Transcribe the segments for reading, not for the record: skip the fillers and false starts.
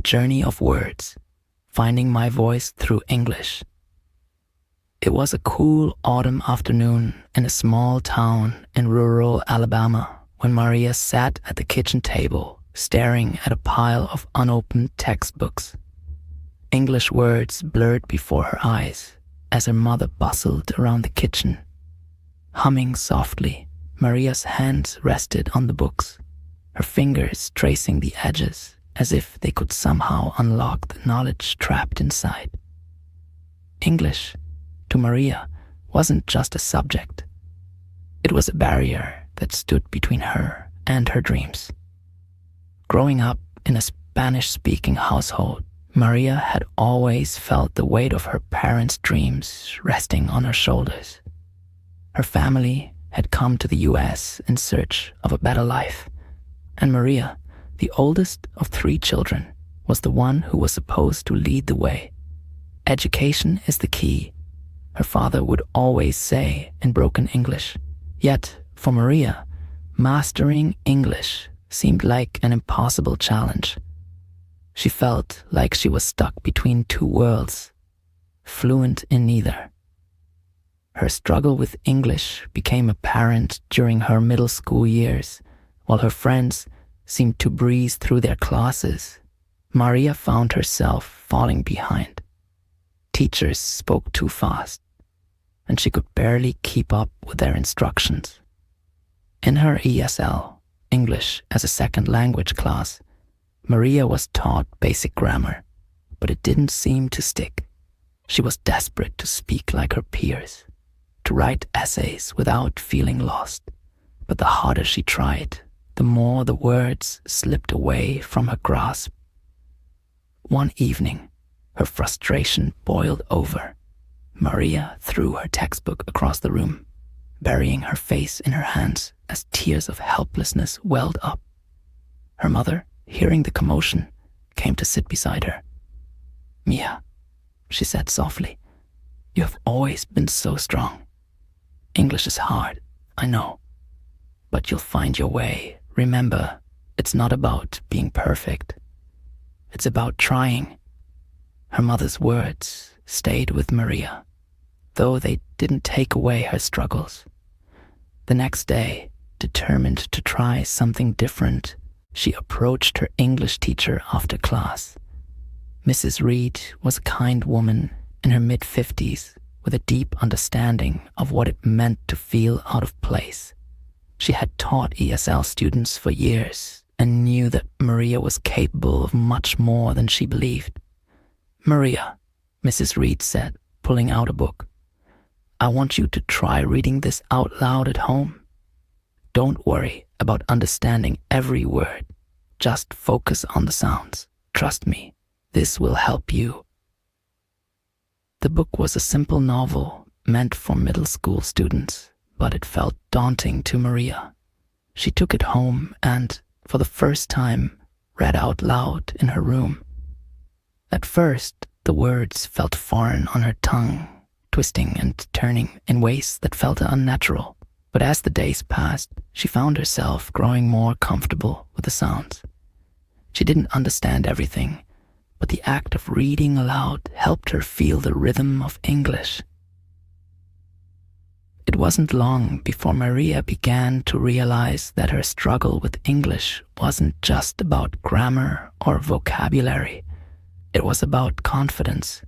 A Journey of Words, Finding My Voice Through English. It was a cool autumn afternoon in a small town in rural Alabama when Maria sat at the kitchen table staring at a pile of unopened textbooks. English words blurred before her eyes as her mother bustled around the kitchen. Humming softly, Maria's hands rested on the books, her fingers tracing the edges as if they could somehow unlock the knowledge trapped inside. English, to Maria, wasn't just a subject. It was a barrier that stood between her and her dreams. Growing up in a Spanish-speaking household, Maria had always felt the weight of her parents' dreams resting on her shoulders. Her family had come to the US in search of a better life, and Maria, the oldest of 3 children, was the one who was supposed to lead the way. Education is the key, her father would always say in broken English. Yet, for Maria, mastering English seemed like an impossible challenge. She felt like she was stuck between 2 worlds, fluent in neither. Her struggle with English became apparent during her middle school years. While her friends seemed to breeze through their classes, Maria found herself falling behind. Teachers spoke too fast, and she could barely keep up with their instructions. In her ESL, English as a second language class, Maria was taught basic grammar, but it didn't seem to stick. She was desperate to speak like her peers, to write essays without feeling lost. But the harder she tried, the more the words slipped away from her grasp. One evening, her frustration boiled over. Maria threw her textbook across the room, burying her face in her hands as tears of helplessness welled up. Her mother, hearing the commotion, came to sit beside her. "Mia," she said softly, "you have always been so strong. English is hard, I know, but you'll find your way. Remember, it's not about being perfect. It's about trying." Her mother's words stayed with Maria, though they didn't take away her struggles. The next day, determined to try something different, she approached her English teacher after class. Mrs. Reed was a kind woman in her mid-50s with a deep understanding of what it meant to feel out of place. She had taught ESL students for years and knew that Maria was capable of much more than she believed. "Maria," Mrs. Reed said, pulling out a book, "I want you to try reading this out loud at home. Don't worry about understanding every word. Just focus on the sounds. Trust me, this will help you." The book was a simple novel meant for middle school students, but it felt daunting to Maria. She took it home and, for the first time, read out loud in her room. At first, the words felt foreign on her tongue, twisting and turning in ways that felt unnatural. But as the days passed, she found herself growing more comfortable with the sounds. She didn't understand everything, but the act of reading aloud helped her feel the rhythm of English. It wasn't long before Maria began to realize that her struggle with English wasn't just about grammar or vocabulary. It was about confidence.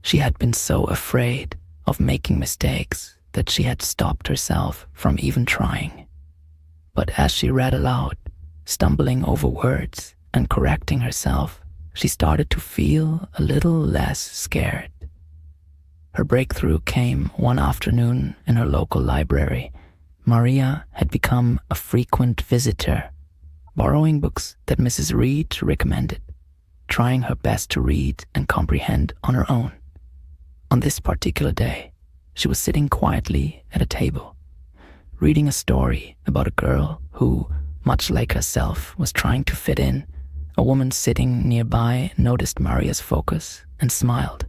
She had been so afraid of making mistakes that she had stopped herself from even trying. But as she read aloud, stumbling over words and correcting herself, she started to feel a little less scared. Her breakthrough came one afternoon in her local library. Maria had become a frequent visitor, borrowing books that Mrs. Reed recommended, trying her best to read and comprehend on her own. On this particular day, she was sitting quietly at a table, reading a story about a girl who, much like herself, was trying to fit in. A woman sitting nearby noticed Maria's focus and smiled.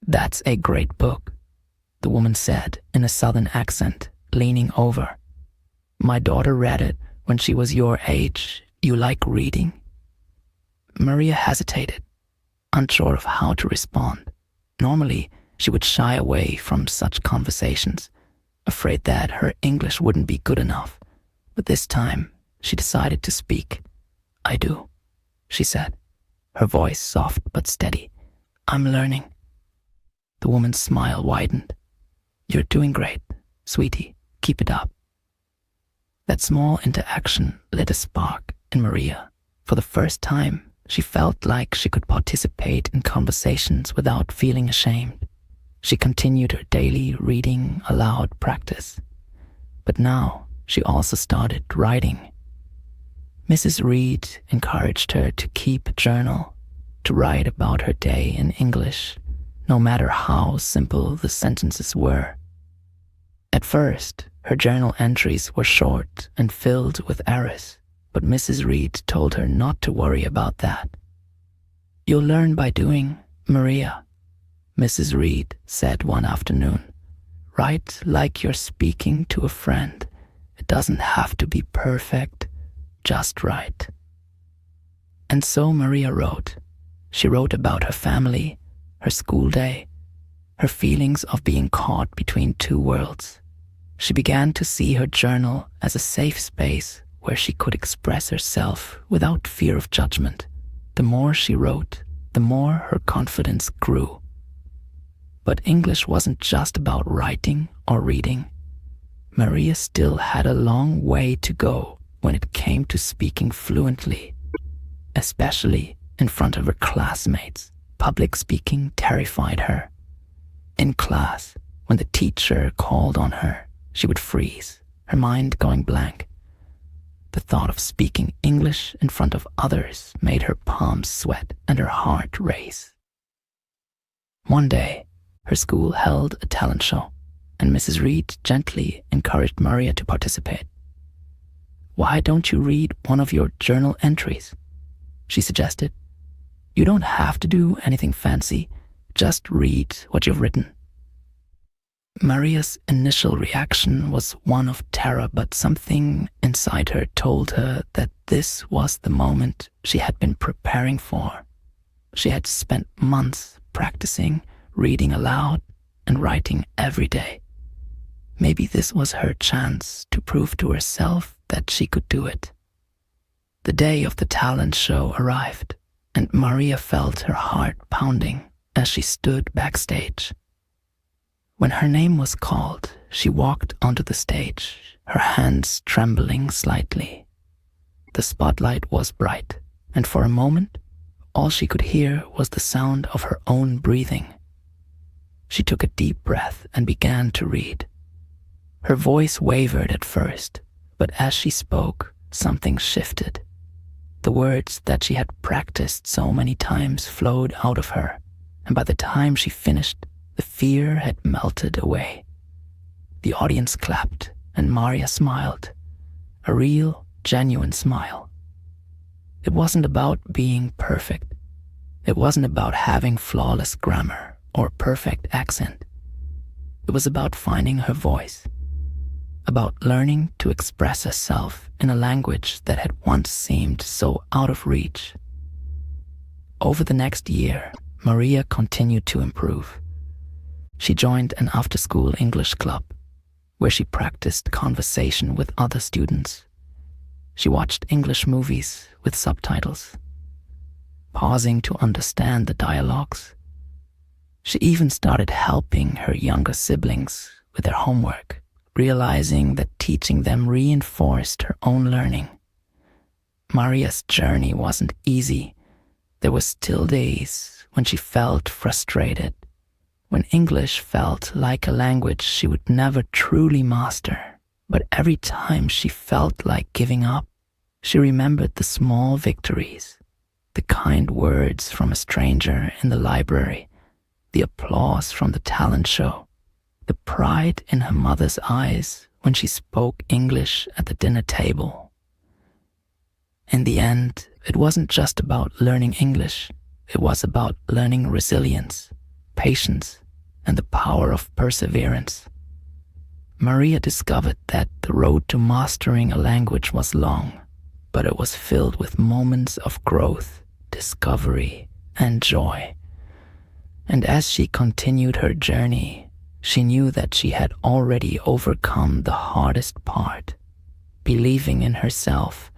"That's a great book," the woman said in a southern accent, leaning over. "My daughter read it when she was your age. You like reading?" Maria hesitated, unsure of how to respond. Normally, she would shy away from such conversations, afraid that her English wouldn't be good enough. But this time, she decided to speak. "I do," she said, her voice soft but steady. "I'm learning." The woman's smile widened. "You're doing great, sweetie. Keep it up." That small interaction lit a spark in Maria. For the first time, she felt like she could participate in conversations without feeling ashamed. She continued her daily reading aloud practice. But now she also started writing. Mrs. Reed encouraged her to keep a journal, to write about her day in English, no matter how simple the sentences were. At first, her journal entries were short and filled with errors, but Mrs. Reed told her not to worry about that. "You'll learn by doing, Maria," Mrs. Reed said one afternoon. "Write like you're speaking to a friend. It doesn't have to be perfect, just right." And so Maria wrote. She wrote about her family, her school day, her feelings of being caught between two worlds. She began to see her journal as a safe space where she could express herself without fear of judgment. The more she wrote, the more her confidence grew. But English wasn't just about writing or reading. Maria still had a long way to go when it came to speaking fluently, especially in front of her classmates. Public speaking terrified her. In class, when the teacher called on her, she would freeze, her mind going blank. The thought of speaking English in front of others made her palms sweat and her heart race. One day, her school held a talent show, and Mrs. Reed gently encouraged Maria to participate. "Why don't you read one of your journal entries?" she suggested. "You don't have to do anything fancy, just read what you've written." Maria's initial reaction was one of terror, but something inside her told her that this was the moment she had been preparing for. She had spent months practicing, reading aloud, and writing every day. Maybe this was her chance to prove to herself that she could do it. The day of the talent show arrived, and Maria felt her heart pounding as she stood backstage. When her name was called, she walked onto the stage, her hands trembling slightly. The spotlight was bright, and for a moment, all she could hear was the sound of her own breathing. She took a deep breath and began to read. Her voice wavered at first, but as she spoke, something shifted. The words that she had practiced so many times flowed out of her, and by the time she finished, the fear had melted away. The audience clapped, and Maria smiled, a real, genuine smile. It wasn't about being perfect. It wasn't about having flawless grammar or perfect accent. It was about finding her voice, about learning to express herself in a language that had once seemed so out of reach. Over the next year, Maria continued to improve. She joined an after-school English club, where she practiced conversation with other students. She watched English movies with subtitles, pausing to understand the dialogues. She even started helping her younger siblings with their homework, realizing that teaching them reinforced her own learning. Maria's journey wasn't easy. There were still days when she felt frustrated, when English felt like a language she would never truly master. But every time she felt like giving up, she remembered the small victories, the kind words from a stranger in the library, the applause from the talent show, the pride in her mother's eyes when she spoke English at the dinner table. In the end, it wasn't just about learning English. It was about learning resilience, patience, and the power of perseverance. Maria discovered that the road to mastering a language was long, but it was filled with moments of growth, discovery and joy. And as she continued her journey, she knew that she had already overcome the hardest part, believing in herself